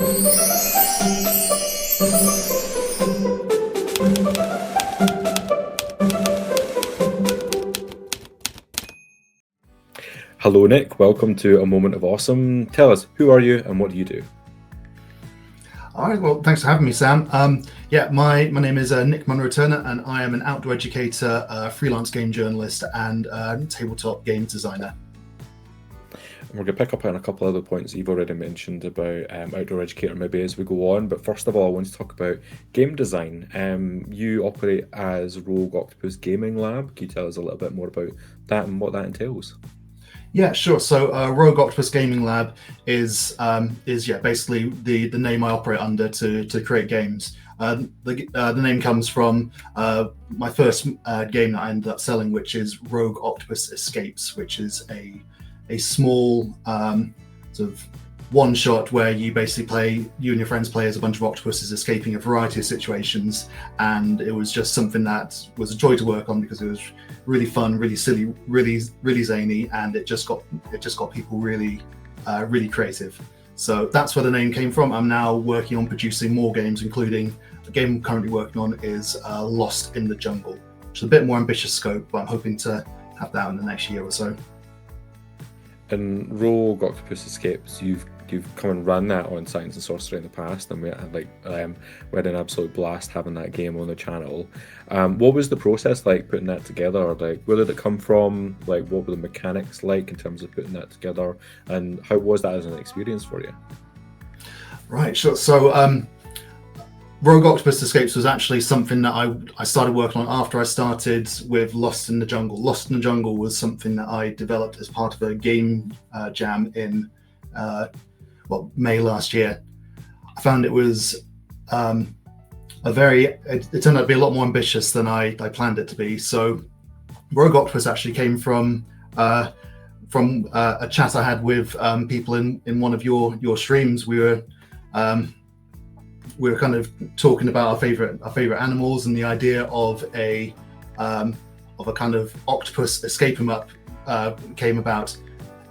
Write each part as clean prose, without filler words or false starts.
Hello, Nick. Welcome to A Moment of Awesome. Tell us, who are you and what do you do? All right, well, thanks for having me, Sam. My name is Nick Munro Turner, and I am an outdoor educator, freelance game journalist, and tabletop game designer. We're going to pick up on a couple other points you've already mentioned about outdoor educator maybe as we go on, but first of all, I want to talk about game design. You operate as Rogue Octopus Gaming Lab. Can you tell us a little bit more about that and what that entails? Yeah, sure. So Rogue Octopus Gaming Lab is basically the name I operate under to create games. The name comes from my first game that I ended up selling, which is Rogue Octopus Escapes, which is a small sort of one shot where you and your friends play as a bunch of octopuses escaping a variety of situations, and it was just something that was a joy to work on because it was really fun, really silly, really zany, and it just got people really creative. So that's where the name came from. I'm now working on producing more games, including the game I'm currently working on is Lost in the Jungle, which is a bit more ambitious scope, but I'm hoping to have that in the next year or so. In Rogue Octopus Escapes, you've come and run that on Science and Sorcery in the past, and we had an absolute blast having that game on the channel. What was the process like putting that together? Like, where did it come from? Like, what were the mechanics like in terms of putting that together, and how was that as an experience for you? Right, sure. So Rogue Octopus Escapes was actually something that I started working on after I started with Lost in the Jungle. Lost in the Jungle was something that I developed as part of a game jam in May last year. I found it was it turned out to be a lot more ambitious than I planned it to be. So Rogue Octopus actually came from a chat I had with people in one of your streams. We were kind of talking about our favorite animals, and the idea of a kind of octopus escape 'em up came about.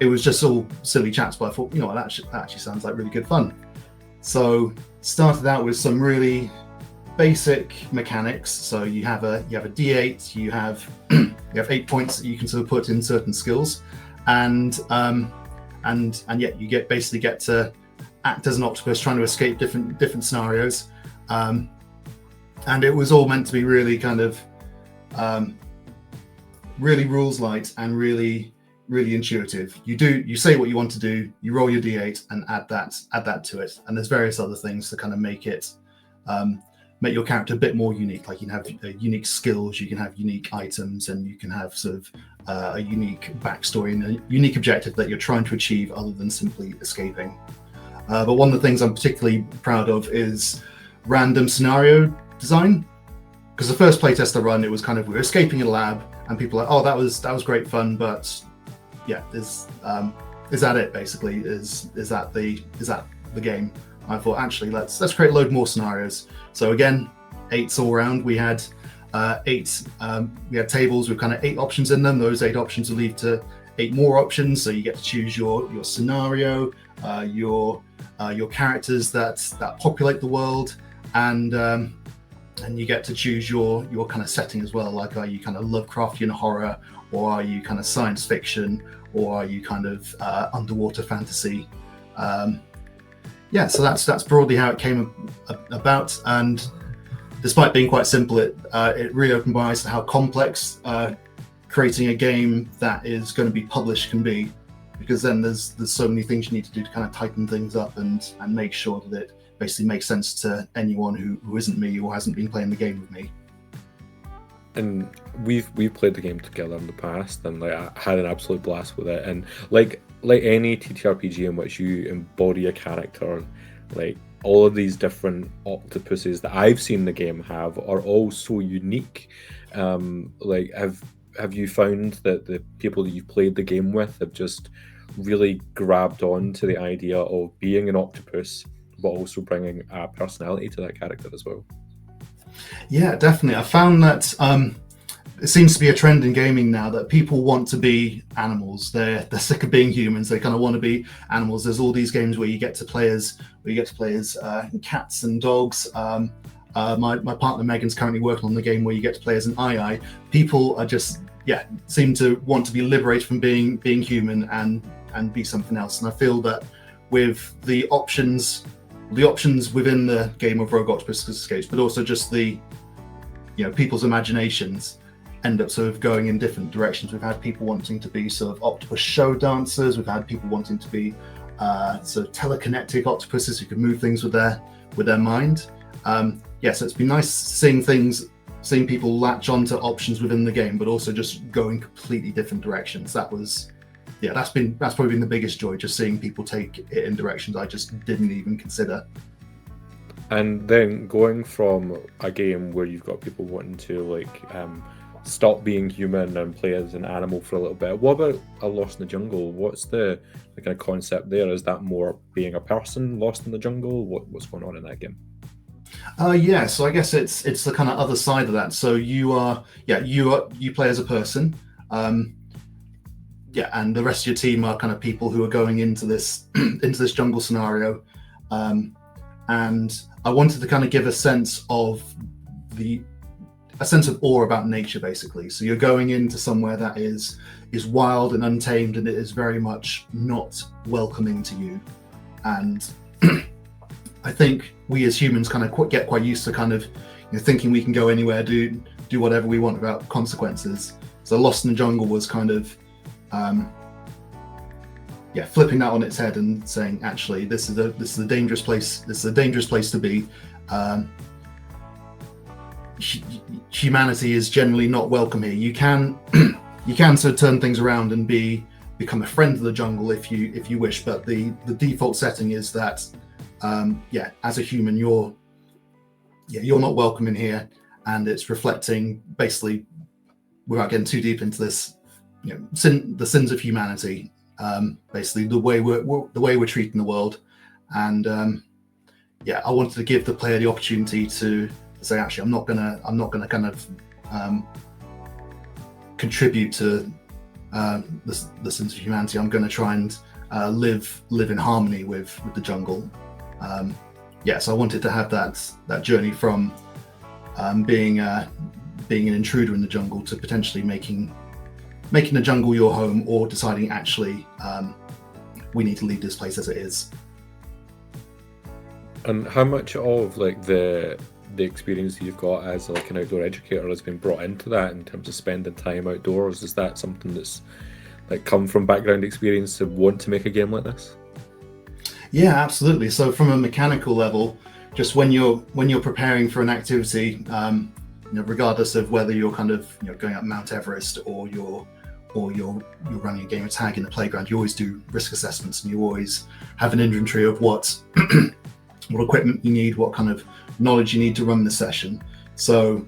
It was just all silly chats, but I thought, that actually sounds like really good fun. So started out with some really basic mechanics. So you have a D8, you have 8 points that you can sort of put in certain skills, and yet you get to act as an octopus trying to escape different scenarios, and it was all meant to be really kind of really rules light and really intuitive. You say what you want to do, you roll your D8 and add that to it, and there's various other things to kind of make make your character a bit more unique. Like you can have unique skills, you can have unique items, and you can have sort of a unique backstory and a unique objective that you're trying to achieve other than simply escaping. But one of the things I'm particularly proud of is random scenario design. Because the first playtest I run, it was kind of, we were escaping a lab, and people are like, oh, that was great fun, but yeah, is that it basically? Is that the game? I thought, actually, let's create a load more scenarios. So again, 8s all around. We had we had tables with kind of 8 options in them. Those 8 options will lead to 8 more options. So you get to choose your scenario, your characters that populate the world, and you get to choose your kind of setting as well. Like, are you kind of Lovecraftian horror, or are you kind of science fiction, or are you kind of underwater fantasy? So that's broadly how it came about. And despite being quite simple, it really opened my eyes to how complex creating a game that is going to be published can be, because then there's so many things you need to do to kind of tighten things up and make sure that it basically makes sense to anyone who isn't me or hasn't been playing the game with me. And we've played the game together in the past, and I had an absolute blast with it. And like any TTRPG in which you embody a character, like all of these different octopuses that I've seen the game have are all so unique. Have you found that the people that you've played the game with have just really grabbed on to the idea of being an octopus, but also bringing a personality to that character as well? Yeah, definitely. I found that it seems to be a trend in gaming now that people want to be animals. They're sick of being humans. They kind of want to be animals. There's all these games where you get to play as cats and dogs. My partner Megan's currently working on the game where you get to play as an eye. People are just seem to want to be liberated from being human and be something else. And I feel that with the options within the game of Rogue Octopus Escapes, but also just the people's imaginations end up sort of going in different directions. We've had people wanting to be sort of octopus show dancers. We've had people wanting to be sort of telekinetic octopuses who can move things with their mind. So it's been nice seeing people latch onto options within the game, but also just go in completely different directions. That's probably been the biggest joy, just seeing people take it in directions I just didn't even consider. And then going from a game where you've got people wanting to stop being human and play as an animal for a little bit, what about a Lost in the Jungle? What's the kind of concept there? Is that more being a person lost in the jungle? What's going on in that game? So I guess it's the kind of other side of that. So you play as a person, and the rest of your team are kind of people who are going into this jungle scenario, and I wanted to kind of give a sense of awe about nature, basically. So you're going into somewhere that is wild and untamed, and it is very much not welcoming to you. And I think we as humans kind of get quite used to kind of thinking we can go anywhere, do whatever we want without consequences. So Lost in the Jungle was kind of flipping that on its head and saying, actually, this is a dangerous place. This is a dangerous place to be. Humanity is generally not welcome here. You can sort of turn things around and become a friend of the jungle if you wish, but the default setting is that as a human you're not welcome in here, and it's reflecting, basically, without getting too deep into this, the sins of humanity, basically the way we're treating the world. And I wanted to give the player the opportunity to say, actually, I'm not gonna kind of contribute to the sins of humanity. I'm going to try and live in harmony with the jungle. So I wanted to have that journey from being an intruder in the jungle to potentially making the jungle your home, or deciding, actually, we need to leave this place as it is. And how much of the experience you've got as an outdoor educator has been brought into that in terms of spending time outdoors? Is that something that's come from background experience to want to make a game like this? Yeah, absolutely. So from a mechanical level, just when you're preparing for an activity, regardless of whether you're kind of going up Mount Everest or you're running a game of tag in the playground, you always do risk assessments, and you always have an inventory of what equipment you need, what kind of knowledge you need to run the session. So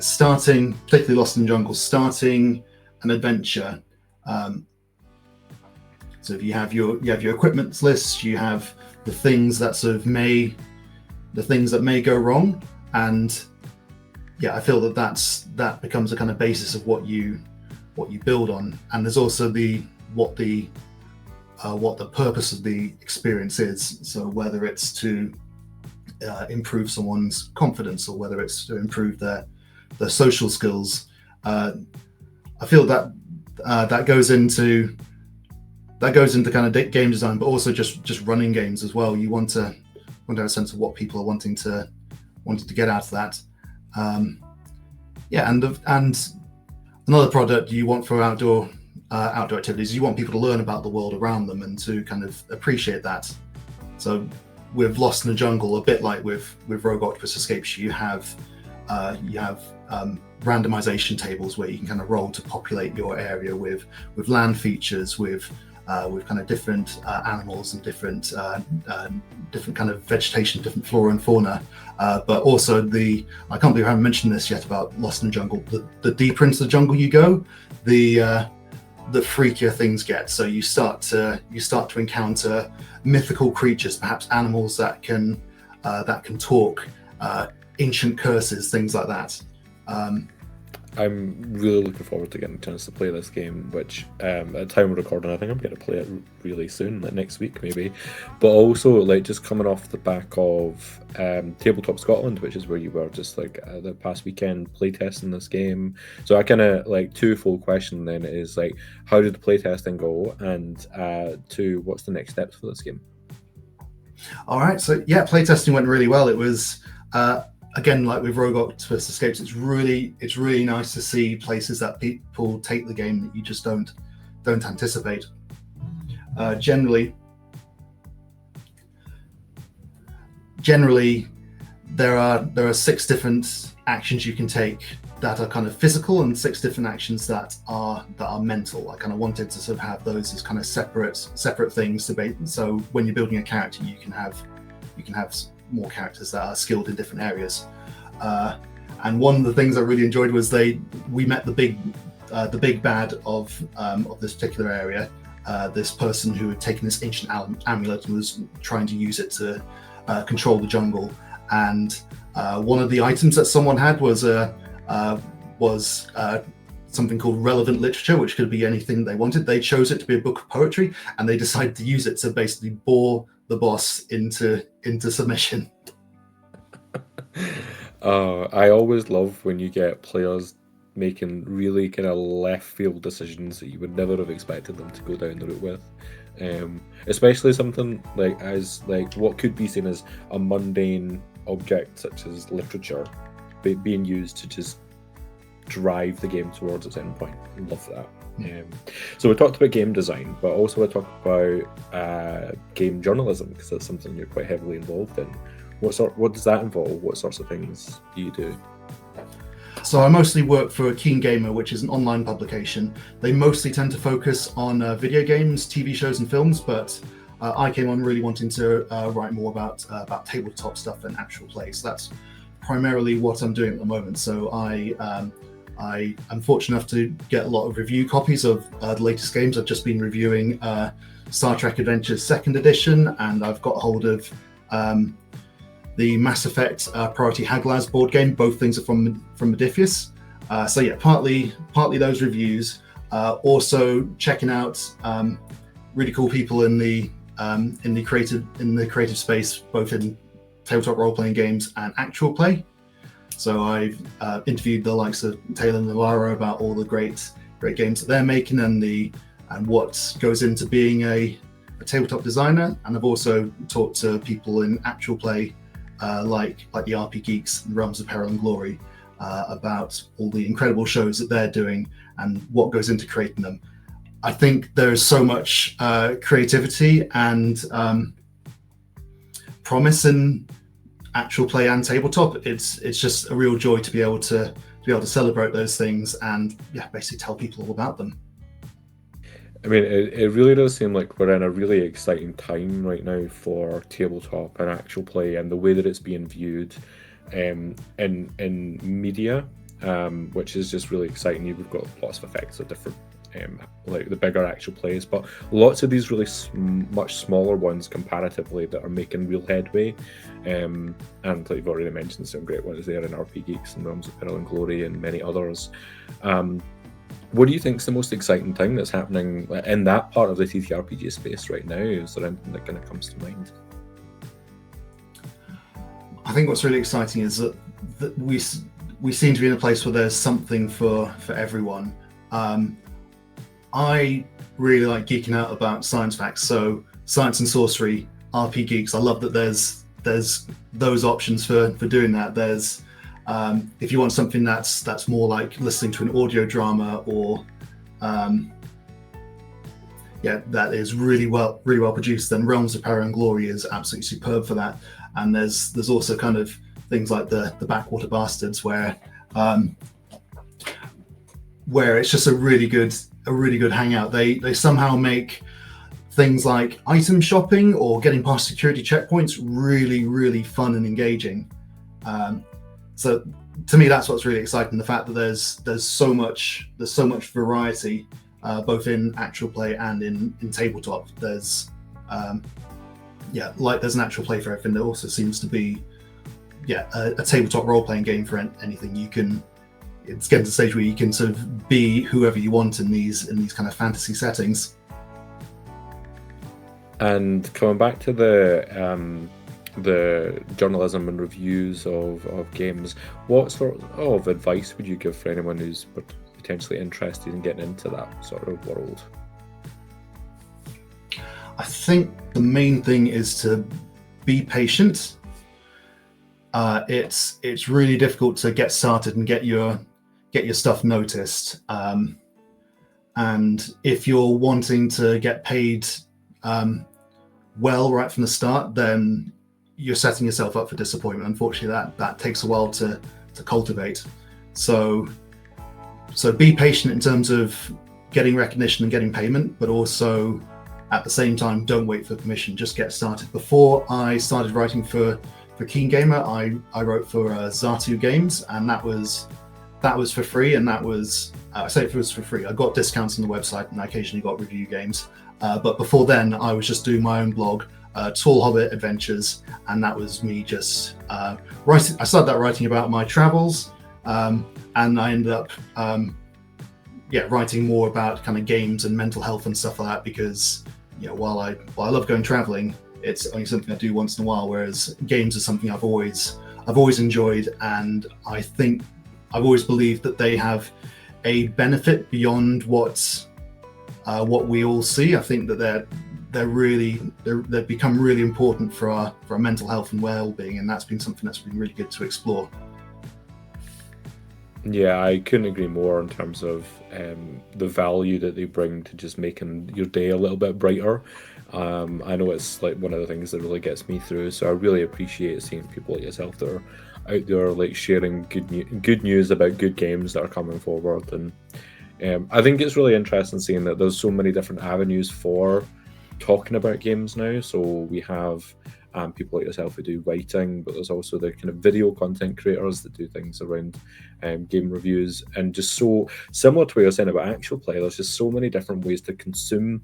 starting, particularly Lost in the Jungle, starting an adventure, so if you have your equipment list, you have the things that may go wrong, and I feel that becomes a kind of basis of what you build on. And there's also what the purpose of the experience is. So whether it's to improve someone's confidence, or whether it's to improve their social skills, I feel that goes into kind of game design, but also just running games as well. You want to have a sense of what people are wanting to get out of that. And another product you want for outdoor activities, you want people to learn about the world around them and to kind of appreciate that. So with Lost in the Jungle, a bit like with Rogue Octopus Escapes, you have randomization tables where you can kind of roll to populate your area with land features, with kind of different animals and different kind of vegetation, different flora and fauna. But also I can't believe I haven't mentioned this yet about Lost in the Jungle. The deeper into the jungle you go, the freakier things get. So you start to encounter mythical creatures, perhaps animals that can talk, ancient curses, things like that. I'm really looking forward to getting a chance to play this game, which at the time of recording, I think I'm going to play it really soon, like next week maybe. But also, like, just coming off the back of Tabletop Scotland, which is where you were just like the past weekend playtesting this game. So I kind of like twofold question then is like, how did the playtesting go, and two, what's the next steps for this game? All right, so yeah, playtesting went really well. It was again, like with Rogue Octopus Escapes, it's really nice to see places that people take the game that you just don't anticipate. Generally, there are 6 different actions you can take that are kind of physical, and 6 different actions that are mental. I kind of wanted to sort of have those as kind of separate things so when you're building a character, you can have more characters that are skilled in different areas. And one of the things I really enjoyed was we met the big bad of this particular area. This person who had taken this ancient amulet and was trying to use it to control the jungle. And one of the items that someone had was something called relevant literature, which could be anything they wanted. They chose it to be a book of poetry, and they decided to use it to basically bore the boss into submission. I always love when you get players making really kind of left field decisions that you would never have expected them to go down the route with. Especially something like what could be seen as a mundane object such as literature being used to just drive the game towards its end point. I love that. So we talked about game design, but also we talked about game journalism, because that's something you're quite heavily involved in. What does that involve? What sorts of things do you do? So I mostly work for Keen Gamer, which is an online publication. They mostly tend to focus on video games, TV shows and films, but I came on really wanting to write more about tabletop stuff and actual play. So that's primarily what I'm doing at the moment. So I am fortunate enough to get a lot of review copies of the latest games. I've just been reviewing Star Trek Adventures 2nd Edition, and I've got hold of the Mass Effect Priority Haglaz board game. Both things are from Modiphius. So yeah, partly those reviews. Also checking out really cool people in the creative space, both in tabletop role-playing games and actual play. So I've interviewed the likes of Taylor and Navarro about all the great games that they're making and what goes into being a tabletop designer. And I've also talked to people in actual play, like the RP Geeks, Realms of Peril and Glory, about all the incredible shows that they're doing and what goes into creating them. I think there's so much creativity and promise in actual play and tabletop. It's just a real joy to be able to celebrate those things and basically tell people all about them. I mean, it really does seem like we're in a really exciting time right now for tabletop and actual play, and the way that it's being viewed in media, which is just really exciting. We've got lots of effects of different, like the bigger actual plays, but lots of these really much smaller ones comparatively that are making real headway. And like you've already mentioned, some great ones there in RP Geeks and Realms of Peril and Glory and many others. What do you think is the most exciting thing that's happening in that part of the TTRPG space right now? Is there anything that kind of comes to mind? I think what's really exciting is that we seem to be in a place where there's something for everyone. I really like geeking out about science facts, so science and sorcery, RP Geeks. I love that there's those options for doing that. There's if you want something that's more like listening to an audio drama, or that is really well produced, then Realms of Power and Glory is absolutely superb for that. And there's also kind of things like the Backwater Bastards, where it's just a really good hangout. They somehow make things like item shopping or getting past security checkpoints really, really fun and engaging. So to me, that's what's really exciting. The fact that there's so much variety, both in actual play and in tabletop. There's there's an actual play for everything. There also seems to be a tabletop role-playing game for anything. You can it's getting to the stage where you can sort of be whoever you want in these kind of fantasy settings. And coming back to the journalism and reviews of games, what sort of advice would you give for anyone who's potentially interested in getting into that sort of world? I think the main thing is to be patient. It's really difficult to get started and get your stuff noticed. And if you're wanting to get paid well right from the start, then you're setting yourself up for disappointment. Unfortunately, that takes a while to cultivate. So be patient in terms of getting recognition and getting payment, but also at the same time, don't wait for permission. Just get started. Before I started writing for Keen Gamer, I wrote for Zatu Games, and that was for free. And that was I say it was for free. I got discounts on the website, and I occasionally got review games. But before then, I was just doing my own blog, Tall Hobbit Adventures, and that was me just writing. I started that writing about my travels, and I ended up writing more about kind of games and mental health and stuff like that, because while I love going traveling, it's only something I do once in a while, whereas games are something I've always enjoyed, and I think I've always believed that they have a benefit beyond what we all see. I think that they've become really important for our mental health and well-being, and that's been something that's been really good to explore. Yeah, I couldn't agree more in terms of the value that they bring to just making your day a little bit brighter. I know it's like one of the things that really gets me through, so I really appreciate seeing people like yourself that are out there like sharing good news about good games that are coming forward. And I think it's really interesting seeing that there's so many different avenues for talking about games now. So we have people like yourself who do writing, but there's also the kind of video content creators that do things around game reviews, and just so similar to what you're saying about actual play, there's just so many different ways to consume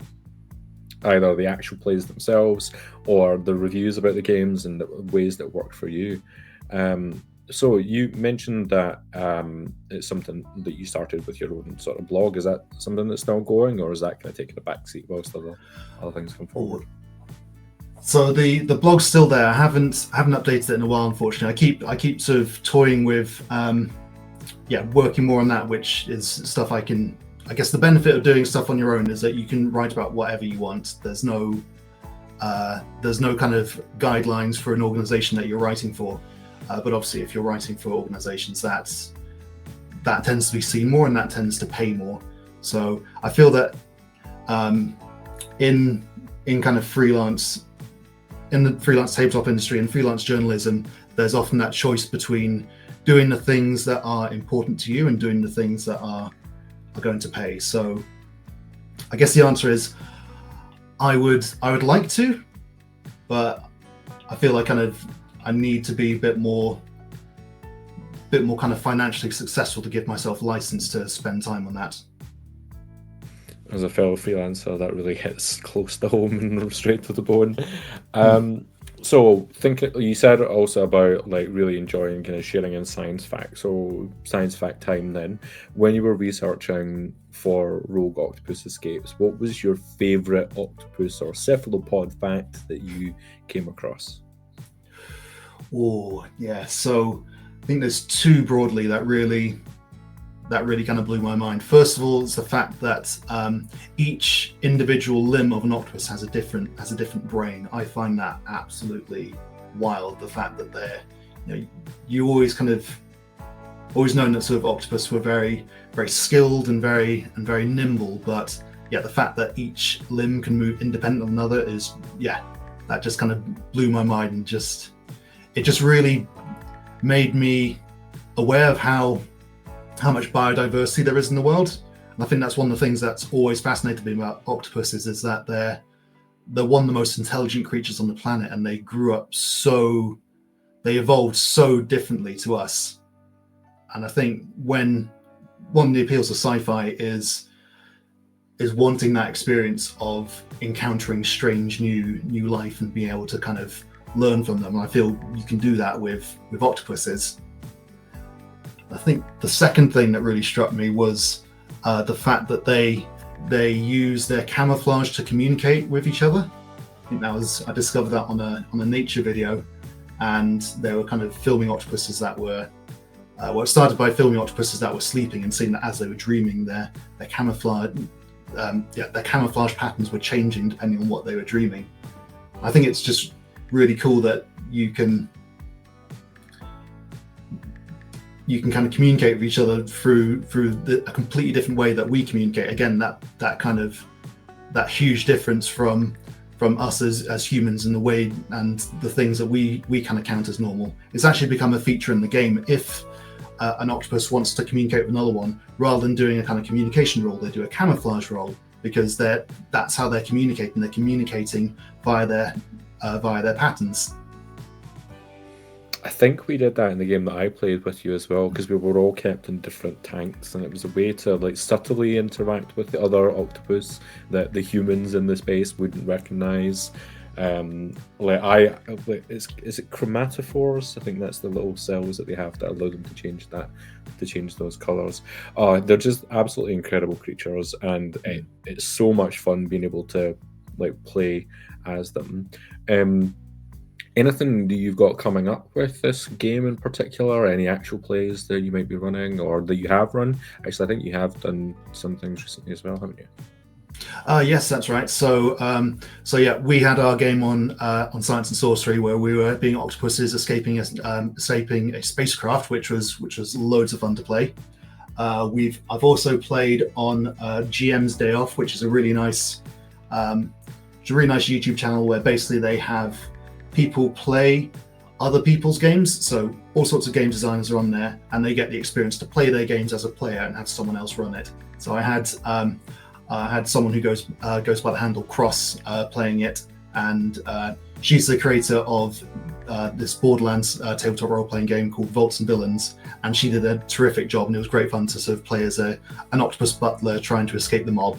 either the actual plays themselves or the reviews about the games, and the ways that work for you. So you mentioned that it's something that you started with your own sort of blog. Is that something that's still going, or is that kind of taking a backseat whilst other things come forward? So the blog's still there. I haven't updated it in a while, unfortunately. I keep sort of toying with working more on that, which is stuff I guess the benefit of doing stuff on your own is that you can write about whatever you want. There's no kind of guidelines for an organization that you're writing for. But obviously, if you're writing for organizations, that tends to be seen more, and that tends to pay more. So I feel that in kind of in the freelance tabletop industry and freelance journalism, there's often that choice between doing the things that are important to you and doing the things that are going to pay. So I guess the answer is I would like to, but I feel like I need to be a bit more kind of financially successful to give myself license to spend time on that. As a fellow freelancer, that really hits close to home and straight to the bone. So you said also about like really enjoying kind of sharing in science fact. So science fact time then. When you were researching for Rogue Octopus Escapes, what was your favourite octopus or cephalopod fact that you came across? Oh, yeah. So I think there's two broadly that really kind of blew my mind. First of all, it's the fact that each individual limb of an octopus has a different brain. I find that absolutely wild. The fact that you always known that sort of octopus were very, very skilled and very nimble, but the fact that each limb can move independent of another is that just kind of blew my mind, and it just really made me aware of how much biodiversity there is in the world. And I think that's one of the things that's always fascinated me about octopuses, is that they're one of the most intelligent creatures on the planet, and they evolved so differently to us. And I think when one of the appeals of sci-fi is wanting that experience of encountering strange new life and being able to kind of learn from them. And I feel you can do that with octopuses. I think the second thing that really struck me was the fact that they use their camouflage to communicate with each other. I discovered that on a nature video, and they were kind of filming octopuses that were it started by filming octopuses that were sleeping and seeing that as they were dreaming, their camouflage patterns were changing depending on what they were dreaming. I think it's just really cool that you can kind of communicate with each other through a completely different way that we communicate. Again, that huge difference from us as humans and the way and the things that we kind of count as normal. It's actually become a feature in the game. If an octopus wants to communicate with another one, rather than doing a kind of communication role, they do a camouflage role, because that's how they're communicating. They're communicating via their patterns. I think we did that in the game that I played with you as well, because we were all kept in different tanks, and it was a way to like subtly interact with the other octopus that the humans in the space wouldn't recognize. Is it chromatophores? I think that's the little cells that they have that allow them to change those colors. They're just absolutely incredible creatures, and it's so much fun being able to like play as them. Anything that you've got coming up with this game in particular? Any actual plays that you might be running or that you have run? Actually, I think you have done some things recently as well, haven't you? Yes, that's right. So yeah, we had our game on Science and Sorcery where we were being octopuses escaping a spacecraft, which was loads of fun to play. I've also played on GM's Day Off, which is a really nice YouTube channel where basically they have people play other people's games. So all sorts of game designers are on there, and they get the experience to play their games as a player and have someone else run it. So I had someone who goes by the handle Cross playing it, and she's the creator of this Borderlands tabletop role-playing game called Vaults and Villains, and she did a terrific job, and it was great fun to sort of play as an octopus butler trying to escape the mob.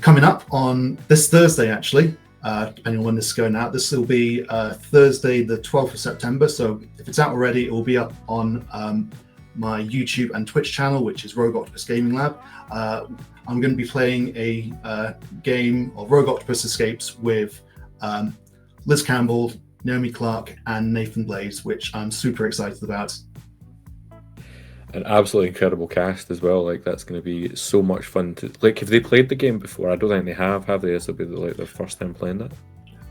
Coming up on this Thursday, actually, depending on when this is going out, this will be Thursday the 12th of September, so if it's out already, it will be up on my YouTube and Twitch channel, which is Rogue Octopus Gaming Lab. I'm going to be playing a game of Rogue Octopus Escapes with Liz Campbell, Naomi Clark, and Nathan Blaze, which I'm super excited about. An absolutely incredible cast as well. Like, that's going to be so much fun to like. Have they played the game before? I don't think they have they? This will be like their first time playing it.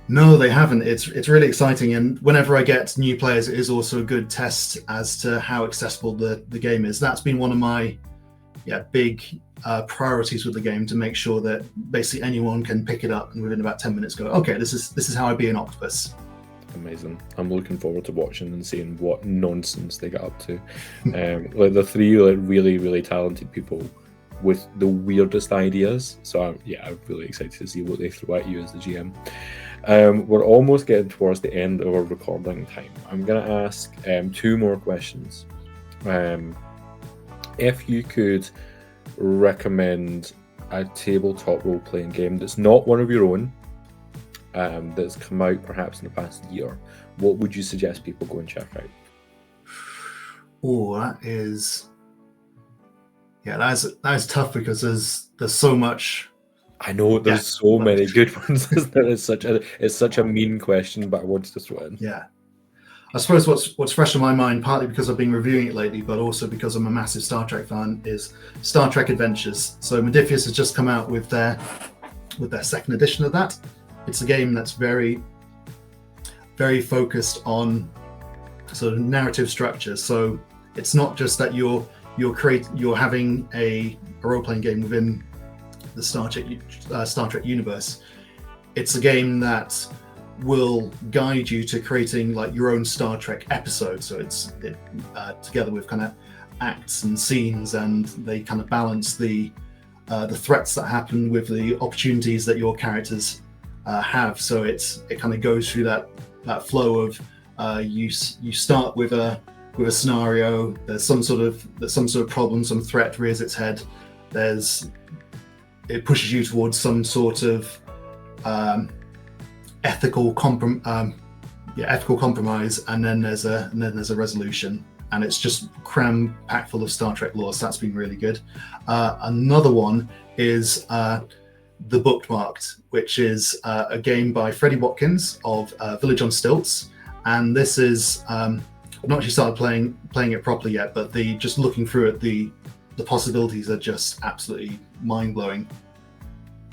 No, they haven't. It's really exciting, and whenever I get new players, it is also a good test as to how accessible the game is. That's been one of my big priorities with the game, to make sure that basically anyone can pick it up and within about 10 minutes go, okay, this is how I be an octopus. Amazing. I'm looking forward to watching and seeing what nonsense they get up to. Like the three really, really talented people with the weirdest ideas. So I'm really excited to see what they throw at you as the GM. We're almost getting towards the end of our recording time. I'm going to ask 2 more questions. If you could recommend a tabletop role-playing game that's not one of your own, that's come out perhaps in the past year, what would you suggest people go and check out? Oh, that is tough, because there's so much. I know there's so many good ones. It's such a mean question, but I wanted to throw it in. Yeah, I suppose what's fresh in my mind, partly because I've been reviewing it lately, but also because I'm a massive Star Trek fan, is Star Trek Adventures. So Modiphius has just come out with their second edition of that. It's a game that's very, very focused on sort of narrative structure. So it's not just that you're having a role-playing game within the Star Trek universe. It's a game that will guide you to creating like your own Star Trek episode. So it's together with kind of acts and scenes, and they kind of balance the threats that happen with the opportunities that your characters have. So it kind of goes through that flow of you start with a scenario. There's some sort of problem, some threat rears its head. It pushes you towards some sort of ethical compromise, and then there's a resolution. and it's just cram packed full of Star Trek lore. So that's been really good. Another one is The Bookmarked, which is a game by Freddie Watkins of Village on Stilts, and this is I've not actually started playing it properly yet, but just looking through it, the possibilities are just absolutely mind-blowing.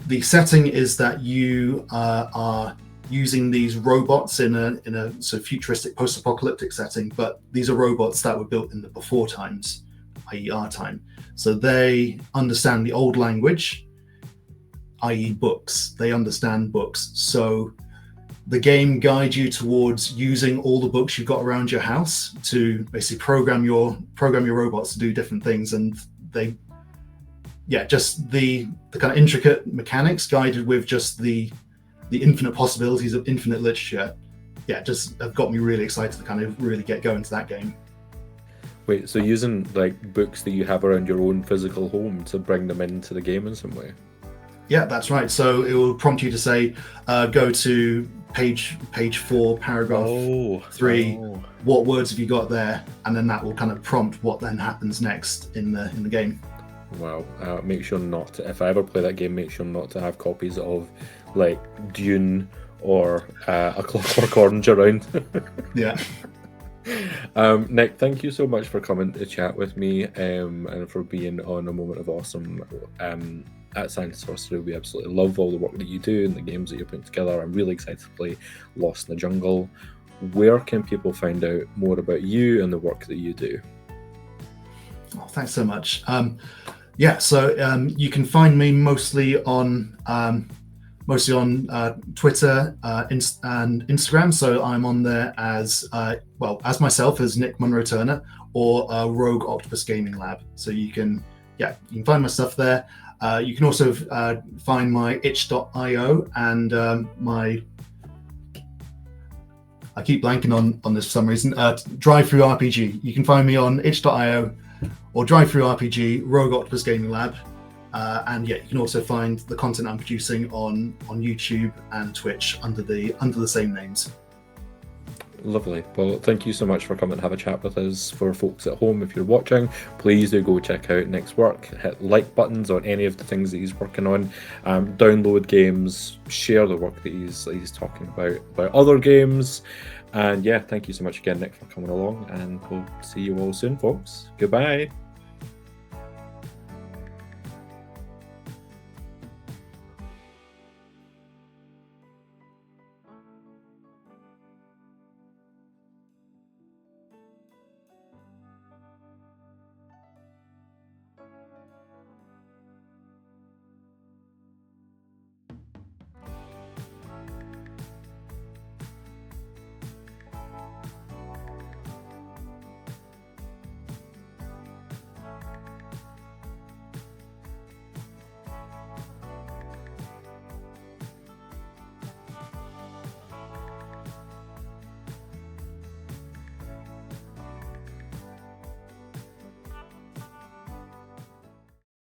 The setting is that you are using these robots in a sort of futuristic post-apocalyptic setting, but these are robots that were built in the before times, i.e. our time. So they understand the old language, i.e. books. They understand books. So the game guides you towards using all the books you've got around your house to basically program your robots to do different things. And just the kind of intricate mechanics guided with just the infinite possibilities of infinite literature, just have got me really excited to kind of really get going to that game. Wait, so using like books that you have around your own physical home to bring them into the game in some way? Yeah, that's right. So it will prompt you to say, go to page 4, paragraph 3. What words have you got there? And then that will kind of prompt what then happens next in the game. Wow. Make sure not to, if I ever play that game, make sure not to have copies of like Dune or A Clockwork Orange around. Yeah. Nick, thank you so much for coming to chat with me and for being on A Moment of Awesome. At Science and Sorcery, we absolutely love all the work that you do and the games that you're putting together. I'm really excited to play Lost in the Jungle. Where can people find out more about you and the work that you do? Oh, thanks so much. So you can find me mostly on Twitter and Instagram. So I'm on there as myself, as Nick Munro Turner, or Rogue Octopus Gaming Lab. So you can find my stuff there. You can also find my itch.io and I keep blanking on this for some reason. Drive-Through RPG. You can find me on itch.io or Drive-Through RPG, Rogue Octopus Gaming Lab. You can also find the content I'm producing on YouTube and Twitch under the same names. Lovely. Well, thank you so much for coming and have a chat with us. For folks at home, if you're watching, please do go check out Nick's work. Hit like buttons on any of the things that he's working on. Download games, share the work that he's talking about other games. And thank you so much again, Nick, for coming along. And we'll see you all soon, folks. Goodbye.